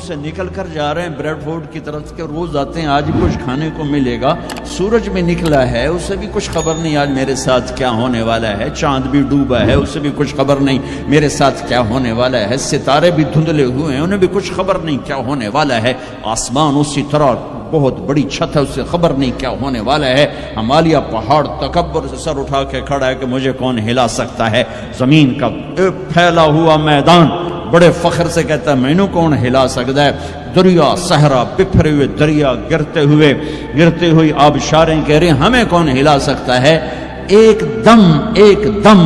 سے نکل کر جا رہے ہیں بریڈ فورڈ کی طرف کے، روز آتے ہیں آج کچھ کھانے کو ملے گا، سورج میں نکلا ہے اسے بھی کچھ خبر نہیں آج میرے ساتھ کیا ہونے والا ہے، چاند بھی ڈوبا ہے اسے بھی کچھ خبر نہیں میرے ساتھ کیا ہونے والا ہے، ستارے بھی دھندلے ہوئے ہیں انہیں بھی کچھ خبر نہیں کیا ہونے والا ہے، آسمان اسی طرح بہت بڑی چھت ہے اسے خبر نہیں کیا ہونے والا ہے، ہمالیہ پہاڑ تکبر سے سر اٹھا کے کھڑا ہے کہ مجھے کون ہلا سکتا ہے، زمین کا پھیلا ہوا میدان بڑے فخر سے کہتا ہے مینوں کون ہلا سکتا ہے، دریا صحرا بکھرے ہوئے دریا گرتے ہوئی آبشاریں کہہ رہے ہیں ہمیں کون ہلا سکتا ہے، ایک دم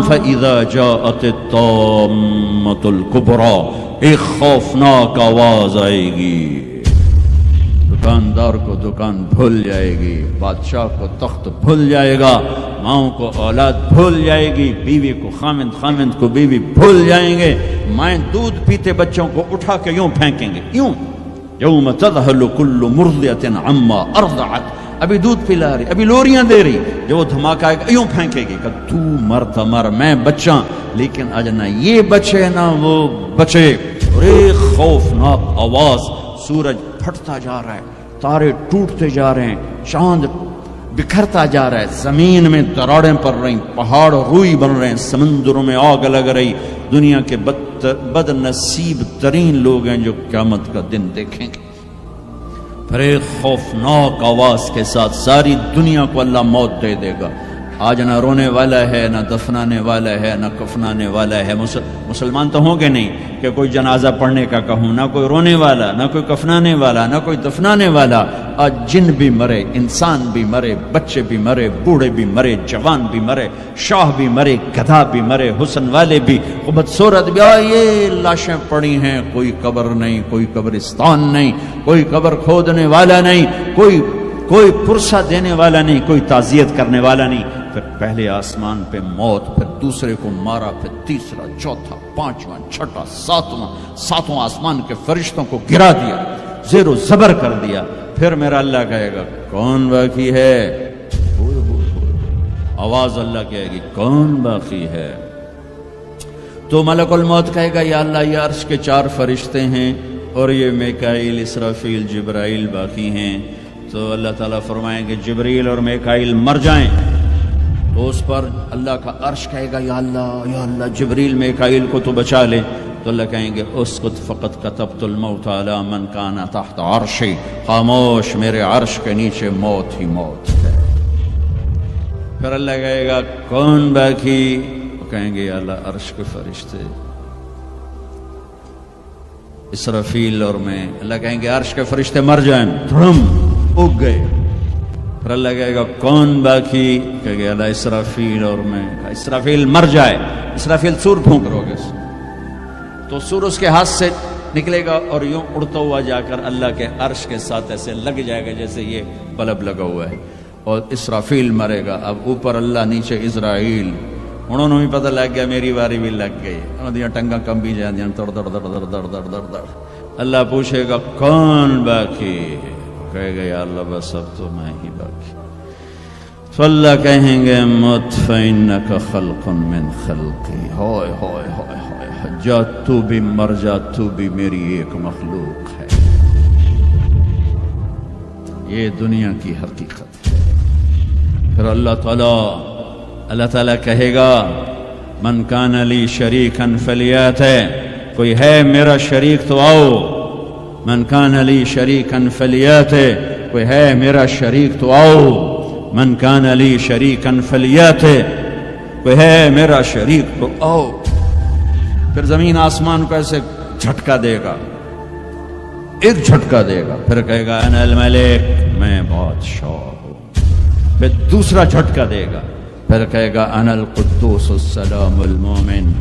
فَإِذَا جَاءَتِ الطَّامَّةُ الْكُبْرَى، ایک خوفناک آواز آئے گی، دکاندار کو دکان بھول جائے گی، بادشاہ کو تخت بھول جائے گا، ماؤں کو اولاد بھول جائے گی، بیوی کو خامند کو بیوی بھول جائیں گے، مائیں دودھ پیتے بچوں کو اٹھا کے یوں پھینکیں گے، یوں یوم تذہل کل مرضعۃ عما ارضعت، ابھی دودھ پلا رہی ابھی لوریاں دے رہی، جو وہ دھماکہ آئے گا یوں پھینکے گی کہ تو مر میں بچاں، لیکن آج نہ یہ بچے نہ وہ بچے، اور ایک خوفناک آواز، سورج پھٹتا جا رہا ہے، تارے ٹوٹتے جا رہے ہیں، چاند بکھرتا جا رہا ہے، زمین میں دراڑیں پڑ رہی، پہاڑ روئی بن رہے ہیں، سمندروں میں آگ لگ رہی، دنیا کے بد نصیب ترین لوگ ہیں جو قیامت کا دن دیکھیں گے، پھر ایک خوفناک آواز کے ساتھ ساری دنیا کو اللہ موت دے دے گا، آج نہ رونے والا ہے نہ دفنانے والا ہے نہ کفنانے والا ہے، مسلمان تو ہوں گے نہیں کہ کوئی جنازہ پڑھنے کا کہوں، نہ کوئی رونے والا نہ کوئی کفنانے والا نہ کوئی دفنانے والا، آج جن بھی مرے، انسان بھی مرے، بچے بھی مرے، بوڑھے بھی مرے، جوان بھی مرے، شاہ بھی مرے، گدھا بھی مرے، حسن والے بھی، بدصورت بھی، یہ لاشیں پڑی ہیں، کوئی قبر نہیں، کوئی قبرستان نہیں، کوئی قبر کھودنے والا نہیں، کوئی پرسہ دینے والا نہیں، کوئی تعزیت کرنے والا نہیں، پھر پہلے آسمان پہ موت، پھر دوسرے کو مارا، پھر تیسرا، چوتھا، پانچواں، چھٹا، ساتواں آسمان کے فرشتوں کو گرا دیا، زیر و زبر کر دیا، پھر میرا اللہ کہے گا کون باقی ہے، آواز اللہ کہے گی کون باقی ہے، تو ملک الموت کہے گا یا اللہ یہ عرش کے 4 فرشتے ہیں اور یہ میکائیل، اسرافیل، جبرائیل باقی ہیں، تو اللہ تعالیٰ فرمائیں گے جبریل اور میکائیل مر جائیں، تو اس پر اللہ کا عرش کہے گا یا اللہ جبریل میکائیل کو تو بچا لے، تو اللہ کہیں گے اسکت فقط کتبت الموت علی من کان تحت عرشی، خاموش میرے عرش کے نیچے موت ہی موت ہے، پھر اللہ کہے گا کون باقی، وہ کہیں گے یا اللہ عرش کے فرشتے اسرافیل اور میں، اللہ کہیں گے عرش کے فرشتے مر جائیں، دھڑم اگ گئے، پھر اللہ کہے گا کون باقی، کہے گا اللہ اسرافیل اور میں، اسرافیل مر جائے، اسرافیل سور پھونک روگے تو سور اس کے ہاتھ سے نکلے گا اور یوں اڑتا ہوا جا کر اللہ کے عرش کے ساتھ ایسے لگ جائے گا جیسے یہ بلب لگا ہوا ہے، اور اسرافیل مرے گا، اب اوپر اللہ نیچے اسرائیل، انہوں نے بھی پتہ لگ گیا میری باری بھی لگ گئی، انہوں نے ٹنگا کم بھی جاندیاں در در در در در در در در، اللہ پوچھے گا کون باقی، کہے گا یا اللہ بس اب تو میں ہی باقی، تو اللہ کہیں گے مت فإنک خلق من خلقی، ہوئے ہوئے ہوئے ہوئے، جا تو بھی مر جا، تو بھی میری ایک مخلوق ہے، یہ دنیا کی حقیقت ہے، پھر اللہ تعالیٰ کہے گا من کان لی شریکا فلیات، کوئی ہے میرا شریک تو آؤ، من کان لی شریکا فلیات، کوئی ہے میرا شریک تو آؤ، من کان لی شریکا فلیات، کوئی ہے میرا شریک تو آؤ، پھر زمین آسمان کو ایسے جھٹکا دے گا، ایک جھٹکا دے گا، پھر کہے گا انا الملک، میں بادشاہ ہوں، پھر دوسرا جھٹکا دے گا، پھر کہے گا انا القدوس السلام المومن،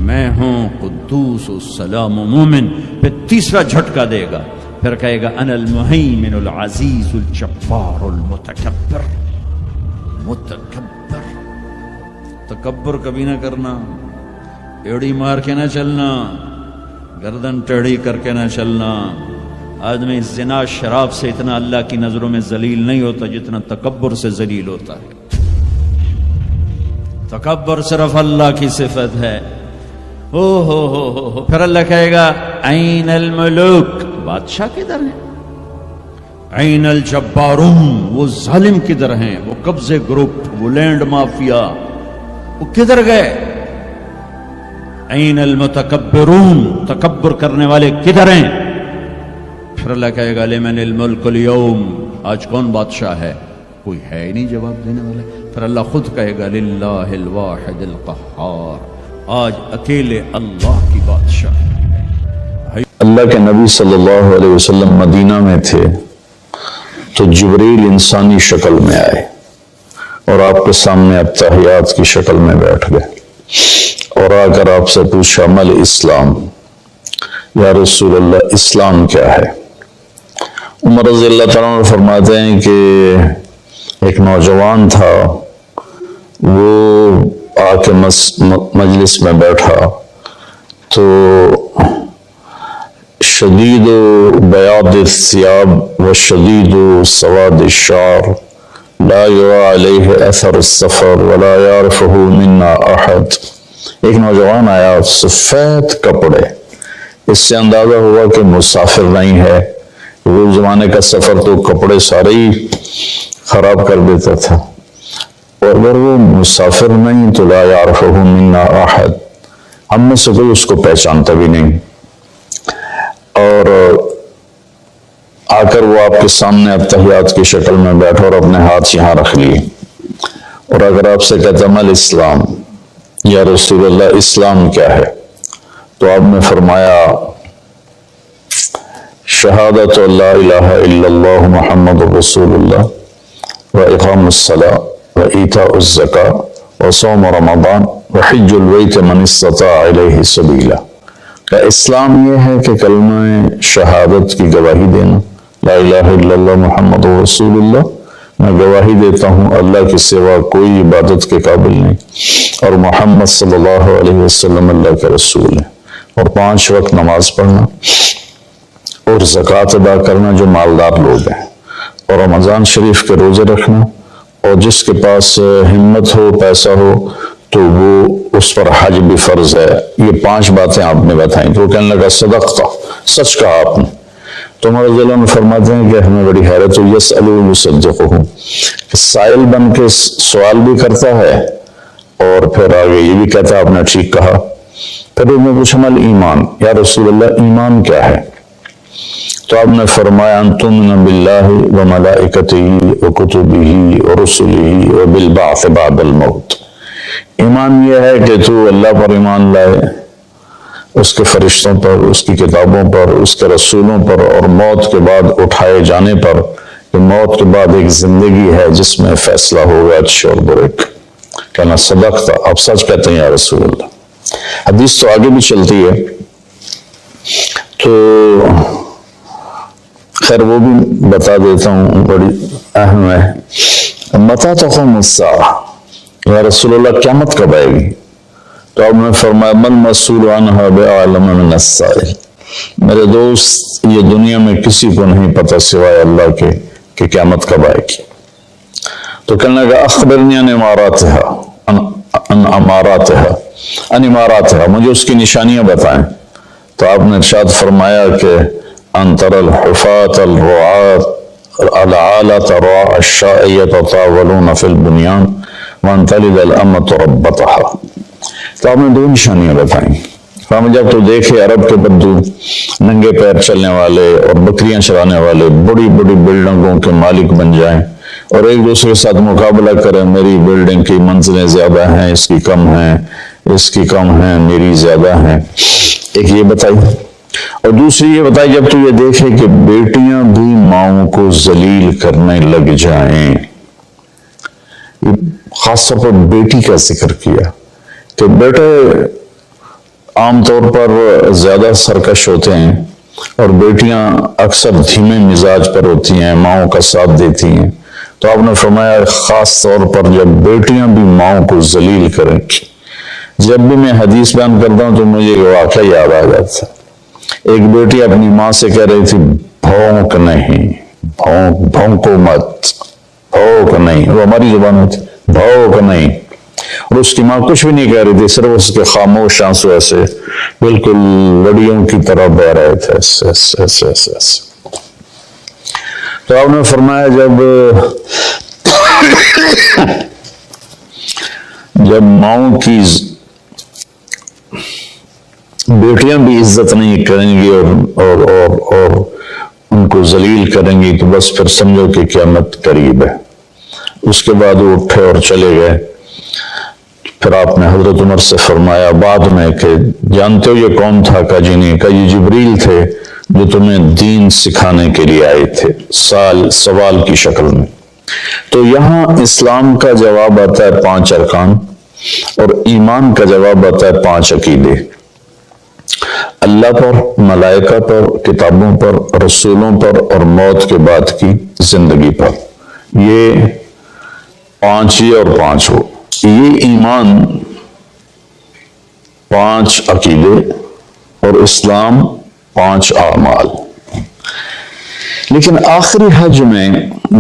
میں ہوں قدوس السلام مومن، پھر تیسرا جھٹکا دے گا، پھر کہے گا انا المہیمن العزیز الجبار المتکبر، تکبر کبھی نہ کرنا، ایڑی مار کے نہ چلنا، گردن ٹیڑھی کر کے نہ چلنا، آدمی زنا شراب سے اتنا اللہ کی نظروں میں ذلیل نہیں ہوتا جتنا تکبر سے ذلیل ہوتا ہے، تکبر صرف اللہ کی صفت ہے، پھر اللہ کہے گا این الملوک، بادشاہ کدھر ہیں؟ این الجبارون، وہ ظالم کدھر ہیں؟ وہ قبضے گروپ، وہ لینڈ مافیا، وہ کدھر گئے؟ این المتکبرون، تکبر کرنے والے کدھر ہیں؟ پھر اللہ کہے گا لمن الملک اليوم، آج کون بادشاہ ہے؟ کوئی ہے ہی نہیں جواب دینے والا۔ پھر اللہ خود کہے گا للہ الواحد القہار، آج اکیلے اللہ کی بادشاہ۔ اللہ کے نبی صلی اللہ علیہ وسلم مدینہ میں تھے تو جبریل انسانی شکل میں آئے اور آپ کے سامنے اتحیات کی شکل میں بیٹھ گئے اور آ کر آپ سے پوچھا مل اسلام، یا رسول اللہ اسلام کیا ہے؟ عمر رضی اللہ تعالیٰ عنہ فرماتے ہیں کہ ایک نوجوان تھا، وہ آ کے مجلس میں بیٹھا تو شدید بیاض الثياب وشدید سواد الشعر لا يرى عليه اثر السفر ولا يعرفه منا احد، ایک نوجوان آیا سفید کپڑے، اس سے اندازہ ہوا کہ مسافر نہیں ہے۔ وہ زمانے کا سفر تو کپڑے سارے ہی خراب کر دیتا تھا، اور اگر وہ مسافر نہیں تو لا يعرفه منا احد، ہم میں سے کوئی اس کو پہچانتا بھی نہیں۔ اور آ کر وہ آپ کے سامنے اتحیات کی شکل میں بیٹھا اور اپنے ہاتھ یہاں رکھ لیے، اور اگر آپ سے کہتا مل اسلام، یا رسول اللہ اسلام کیا ہے؟ تو آپ نے فرمایا شہادت لا الہ الا اللہ محمد رسول اللہ واقام الصلاۃ وایتاء الزکاۃ وصوم رمضان وحج البیت من استطاع الیہ سبیلا، کہ اسلام یہ ہے کہ کلمہ شہادت کی گواہی دینا، لا الہ الا اللہ محمد رسول اللہ، میں گواہی دیتا ہوں اللہ کے سوا کوئی عبادت کے قابل نہیں، اور محمد صلی اللہ علیہ وسلم اللہ کے رسول ہے، اور 5 وقت نماز پڑھنا اور زکوٰۃ ادا کرنا جو مالدار لوگ ہیں، اور رمضان شریف کے روزے رکھنا، اور جس کے پاس ہمت ہو پیسہ ہو تو وہ اس پر حج بھی فرض ہے۔ یہ 5 باتیں آپ نے بتائیں تو وہ کہنے لگا صدقت، سچ کہا آپ نے۔ تو عمر رضی اللہ عنہ فرماتے ہیں کہ ہمیں بڑی حیرت ہوئی، یسأل یصدقہ، کہ سائل بن کے سوال بھی کرتا ہے اور پھر آگے یہ بھی کہتا ہے آپ نے ٹھیک کہا۔ پھر انہوں نے پوچھا مل ایمان، یا رسول اللہ ایمان کیا ہے؟ تو آپ نے فرمایا ان تؤمن باللہ وملائکتہ وکتبہ ورسلہ وبالبعث بعد الموت، ایمان یہ ہے کہ تو اللہ پر ایمان لائے، اس کے فرشتوں پر، اس کی کتابوں پر، اس کے رسولوں پر، اور موت کے بعد اٹھائے جانے پر، کہ موت کے بعد ایک زندگی ہے جس میں فیصلہ ہوگا اچھے اور برے کا۔ کہنا صدقت، آپ سچ کہتے ہیں یا رسول اللہ۔ حدیث تو آگے بھی چلتی ہے، تو خیر وہ بھی بتا دیتا ہوں، بڑی اہم ہے۔ متی تقوم الساعہ، یا رسول اللہ قیامت کب آئے گی؟ تو آپ نے فرمایا من مسئول عنہا بعلم من السائل، میرے دوست یہ دنیا میں کسی کو نہیں پتا سوائے اللہ کے کہ قیامت کب آئے گی۔ تو کہنے لگا اخبرنی عن اماراتها، مجھے اس کی نشانیاں بتائیں۔ تو آپ نے ارشاد فرمایا کہ ان ترى الحفاة الرعاة العالة رعاء الشاء يتطاولون في البنيان وان تلد الامة ربتها، تو آپ نے 2 نشانیاں بتائیں۔ فرمایا جب تو دیکھے عرب کے بدو ننگے پیر چلنے والے اور بکریاں چرانے والے بڑی بڑی بلڈنگوں کے مالک بن جائیں اور ایک دوسرے کے ساتھ مقابلہ کریں، میری بلڈنگ کی منزلیں زیادہ ہیں، اس کی کم ہیں، اس کی کم ہیں، میری زیادہ ہیں، ایک یہ بتائی۔ اور دوسری یہ بتائی جب تو یہ دیکھے کہ بیٹیاں بھی ماؤں کو ذلیل کرنے لگ جائیں، خاص طور پر بیٹی کا ذکر کیا کہ بیٹے عام طور پر زیادہ سرکش ہوتے ہیں اور بیٹیاں اکثر دھیمے مزاج پر ہوتی ہیں، ماؤں کا ساتھ دیتی ہیں۔ تو آپ نے فرمایا خاص طور پر جب بیٹیاں بھی ماؤں کو ذلیل کریں۔ جب بھی میں حدیث بیان کرتا ہوں تو مجھے یہ واقعہ یاد آ جاتا ہے۔ ایک بیٹی اپنی ماں سے کہہ رہی تھی بھونک نہیں، بھونکو مت، بھونک نہیں، وہ ہماری زبان میں تھی بھونک نہیں۔ اور اس کی ماں کچھ بھی نہیں کہہ رہی تھی، صرف اس کے خاموش آنسو ایسے بالکل لڑیوں کی طرح بہ رہے تھے، ایسے ایسے ایسے ایسے ایسے۔ تو آپ نے فرمایا جب ماؤں کی بیٹیاں بھی عزت نہیں کریں گی اور ان کو ذلیل کریں گی تو بس پھر سمجھو کہ قیامت قریب ہے۔ اس کے بعد وہ اٹھے اور چلے گئے۔ پھر آپ نے حضرت عمر سے فرمایا بعد میں کہ جانتے ہو یہ کون تھا؟ کہا جی نہیں۔ کہا یہ جبریل تھے جو تمہیں دین سکھانے کے لیے آئے تھے، سوال کی شکل میں۔ تو یہاں اسلام کا جواب آتا ہے 5 ارکان، اور ایمان کا جواب آتا ہے 5 عقیدے، اللہ پر، ملائکہ پر، کتابوں پر، رسولوں پر، اور موت کے بعد کی زندگی پر۔ یہ 5 ہی اور 5 ہو، یہ ایمان، 5 عقیدے، اور اسلام 5 اعمال۔ لیکن آخری حج میں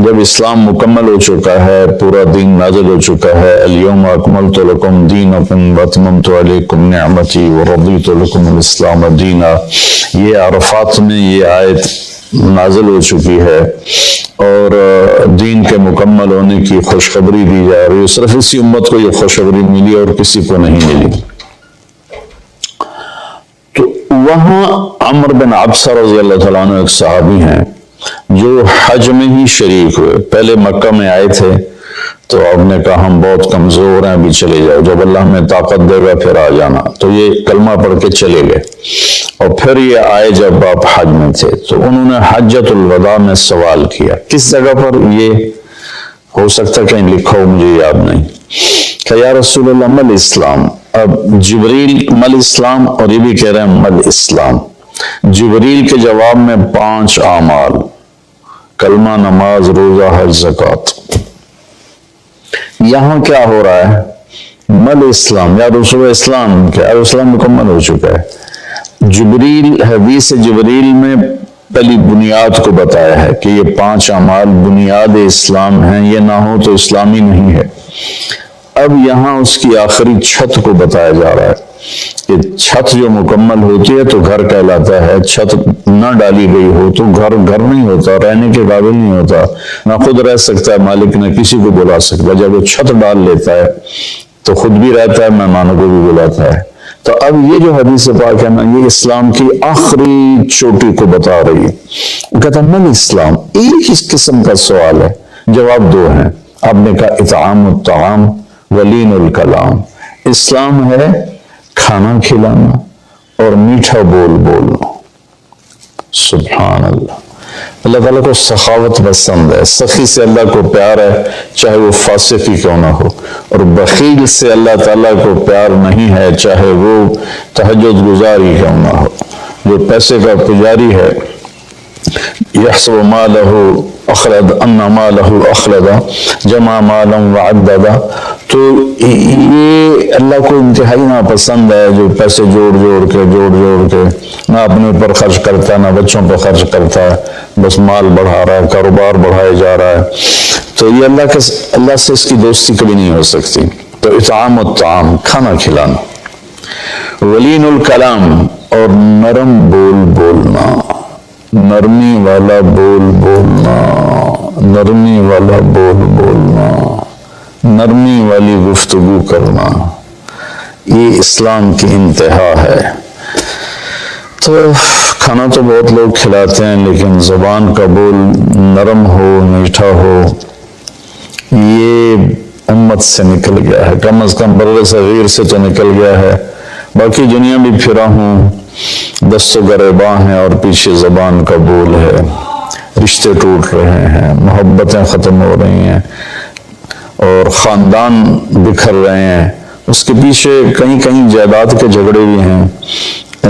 جب اسلام مکمل ہو چکا ہے، پورا دین نازل ہو چکا ہے، الیوم اکملت لکم دینکم واتممت علیکم نعمتی ورضیت لکم الاسلام دینا، یہ عرفات میں یہ آیت نازل ہو چکی ہے، اور دین کے مکمل ہونے کی خوشخبری دی جا رہی ہے۔ صرف اسی امت کو یہ خوشخبری ملی اور کسی کو نہیں ملی۔ تو وہاں عمر بن عبسہ رضی اللہ تعالیٰ عنہ ایک صحابی ہیں جو حج میں ہی شریک ہوئے۔ پہلے مکہ میں آئے تھے تو آپ نے کہا ہم بہت کمزور ہیں، ابھی چلے جاؤ، جب اللہ ہمیں طاقت دے گا پھر آ جانا۔ تو یہ کلمہ پڑھ کے چلے گئے، اور پھر یہ آئے جب آپ حج میں تھے تو انہوں نے حجۃ الوداع میں سوال کیا۔ کس جگہ پر یہ ہو سکتا کہیں لکھا ہو، مجھے یاد نہیں، کہ یا رسول اللہ مل اسلام؟ اب جبریل مل اسلام، اور یہ بھی کہہ رہے ہیں مل اسلام۔ جبریل کے جواب میں 5 اعمال، کلمہ، نماز، روزہ، حج، زکوٰۃ۔ یہاں کیا ہو رہا ہے؟ مل اسلام، یا رسول اسلام، کہ اسلام مکمل ہو چکا ہے۔ جبریل، حدیث جبریل میں پہلی بنیاد کو بتایا ہے کہ یہ 5 اعمال بنیاد اسلام ہیں، یہ نہ ہو تو اسلامی نہیں ہے۔ اب یہاں اس کی آخری چھت کو بتایا جا رہا ہے کہ چھت جو مکمل ہوتی ہے تو گھر کہلاتا ہے، چھت نہ ڈالی گئی ہو تو گھر نہیں ہوتا، رہنے کے قابل نہیں ہوتا، نہ خود رہ سکتا ہے مالک، نہ کسی کو بلا سکتا۔ جب وہ چھت ڈال لیتا ہے تو خود بھی رہتا ہے، مہمانوں کو بھی بلاتا ہے۔ تو اب یہ جو حدیث پاک ہے نا، یہ اسلام کی آخری چوٹی کو بتا رہی ہے۔ وہ کہتا ہے من اسلام، ایک اس قسم کا سوال ہے، جواب 2 ہیں۔ آپ نے کہا اطعام الطعام ولین الکلام، اسلام ہے کھانا کھلانا اور میٹھا بول بولنا۔ سبحان اللہ، اللہ تعالیٰ کو سخاوت پسند ہے، سخی سے اللہ کو پیار ہے چاہے وہ فاسق ہی کیوں نہ ہو، اور بخیل سے اللہ تعالیٰ کو پیار نہیں ہے چاہے وہ تہجد گزار ہی کیوں نہ ہو۔ جو پیسے کا پجاری ہے، یحسب مالہ اخلد ان مالہ اخلد جمع مالا وعددا، تو یہ اللہ کو انتہائی ناپسند ہے جو پیسے جوڑ جوڑ کے نہ اپنے اوپر خرچ کرتا نہ بچوں پر خرچ کرتا ہے، بس مال بڑھا رہا ہے، کاروبار بڑھائے جا رہا ہے۔ تو یہ اللہ سے اس کی دوستی کبھی نہیں ہو سکتی۔ تو اطعام الطعام، کھانا کھلانا، ولین الکلام، اور نرم بول بولنا، نرمی والا بول بولنا، نرمی والا بول بولنا، نرمی والی گفتگو کرنا، یہ اسلام کی انتہا ہے۔ تو کھانا تو بہت لوگ کھلاتے ہیں، لیکن زبان کا بول نرم ہو، میٹھا ہو، یہ امت سے نکل گیا ہے، کم از کم بر صغیر سے تو نکل گیا ہے۔ باقی دنیا بھی پھرا ہوں، دست و گریباں ہیں اور پیچھے زبان کا بول ہے، رشتے ٹوٹ رہے ہیں، محبتیں ختم ہو رہی ہیں، اور خاندان بکھر رہے ہیں۔ اس کے پیچھے کہیں کہیں جائیداد کے جھگڑے بھی ہیں،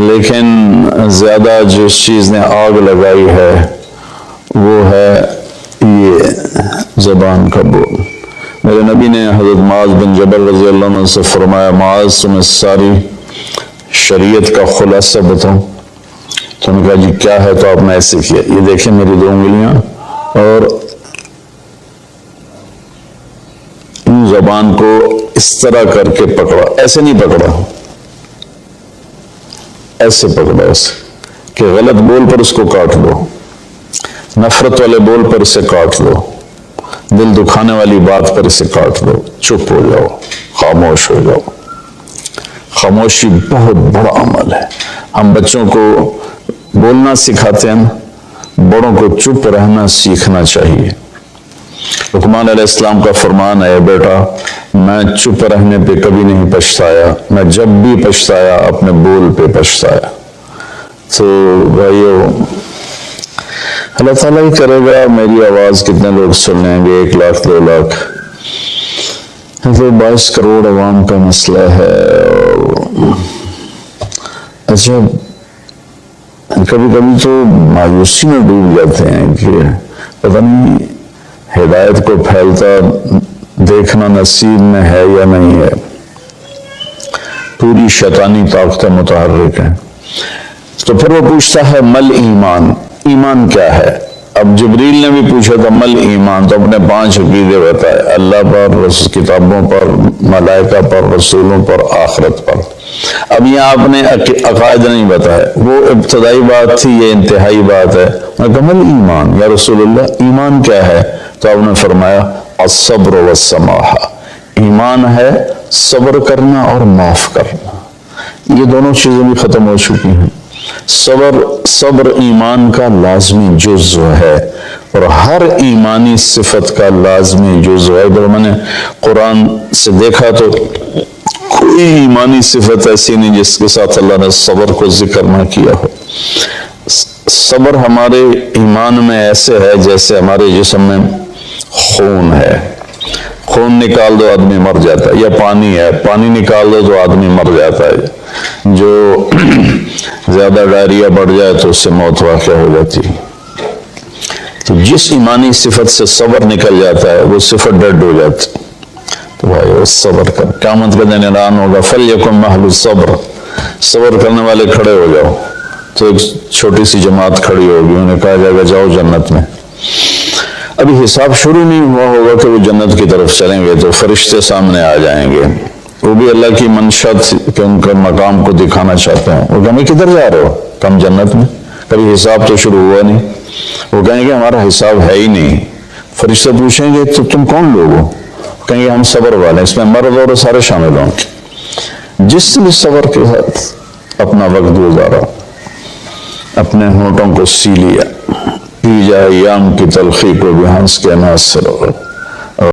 لیکن زیادہ جس چیز نے آگ لگائی ہے وہ ہے یہ زبان کا بول۔ میرے نبی نے حضرت معاذ بن جبل رضی اللہ عنہ سے فرمایا، معاذ تمہیں ساری شریعت کا خلاصہ بتاؤں؟ تو انہوں نے کہا جی کیا ہے؟ تو آپ نے ایسے کیا، یہ دیکھیں میری 2 انگلیاں، اور ان زبان کو اس طرح کر کے پکڑا، ایسے نہیں پکڑا، ایسے پکڑا، ایسے کہ غلط بول پر اس کو کاٹ دو، نفرت والے بول پر اسے کاٹ دو، دل دکھانے والی بات پر اسے کاٹ دو، چپ ہو جاؤ، خاموش ہو جاؤ۔ خاموشی بہت بڑا عمل ہے۔ ہم بچوں کو بولنا سکھاتے ہیں، بڑوں کو چپ رہنا سیکھنا چاہیے۔ لقمان علیہ السلام کا فرمان ہے، بیٹا میں چپ رہنے پہ کبھی نہیں پچھتایا، میں جب بھی پچھتایا اپنے بول پہ پچھتایا۔ تو بھائیو، اللہ تعالیٰ ہی کرے گا میری آواز کتنے لوگ سن لیں گے، 1 لاکھ 2 لاکھ، تو 22 کروڑ عوام کا مسئلہ ہے۔ اچھا، کبھی کبھی تو مایوسی میں ڈوب جاتے ہیں کہ پتہ نہیں ہدایت کو پھیلتا دیکھنا نصیب میں ہے یا نہیں ہے۔ پوری شیطانی طاقتیں متحرک ہیں۔ تو پھر وہ پوچھتا ہے مل ایمان، ایمان کیا ہے؟ اب جبریل نے بھی پوچھا تھا مل ایمان، تو اپنے 5 عقیدے بتائے، اللہ پر، کتابوں پر، ملائکہ پر، رسولوں پر، آخرت پر۔ اب یہاں آپ نے عقائد نہیں بتائے، وہ ابتدائی بات تھی، یہ انتہائی بات ہے۔ میں کہا مل ایمان یا رسول اللہ، ایمان کیا ہے؟ تو آپ نے فرمایا الصبر والسماحہ، ایمان ہے صبر کرنا اور معاف کرنا۔ یہ دونوں چیزیں بھی ختم ہو چکی ہیں۔ صبر ایمان کا لازمی جزو ہے، اور ہر ایمانی صفت کا لازمی جزو ہے۔ اگر میں نے قرآن سے دیکھا تو کوئی ایمانی صفت ایسی نہیں جس کے ساتھ اللہ نے صبر کو ذکر نہ کیا ہو۔ صبر ہمارے ایمان میں ایسے ہے جیسے ہمارے جسم میں خون ہے، خون نکال دو آدمی مر جاتا ہے، یا پانی ہے، پانی نکال دو تو آدمی مر جاتا ہے۔ جو زیادہ ڈائریا بڑھ جائے تو اس سے موت واقع ہو جاتی ہے۔ تو جس ایمانی صفت سے صبر نکل جاتا ہے وہ صفت ڈیڈ ہو جاتی ہے۔ تو بھائی وہ صبر کر، قیامت کا دن اعلان ہوگا فَلْيَكُنْ مَحْلُ الصَّبْرِ، صبر کرنے والے کھڑے ہو جاؤ۔ تو ایک چھوٹی سی جماعت کھڑی ہوگی، انہیں کہا جائے گا جاؤ جنت میں۔ ابھی حساب شروع نہیں ہوا ہوگا کہ وہ جنت کی طرف چلیں گے، تو فرشتے سامنے آ جائیں گے، وہ بھی اللہ کی منشا کہ ان کا مقام کو دکھانا چاہتے ہیں۔ وہ کہیں گے کدھر جا رہے ہو؟ کم جنت میں، کبھی حساب تو شروع ہوا نہیں۔ وہ کہیں گے ہمارا حساب ہے ہی نہیں۔ فرشتے پوچھیں گے تو تم کون لوگ ہو؟ کہیں گے ہم صبر والے، اس میں مرد اور سارے شامل ہوں گے۔ جس نے صبر کے ساتھ اپنا وقت گزارا، اپنے ہونٹوں کو سی لیا، پی جائے ایام کی تلخی کو بھی ہنس کے ناز سے رو۔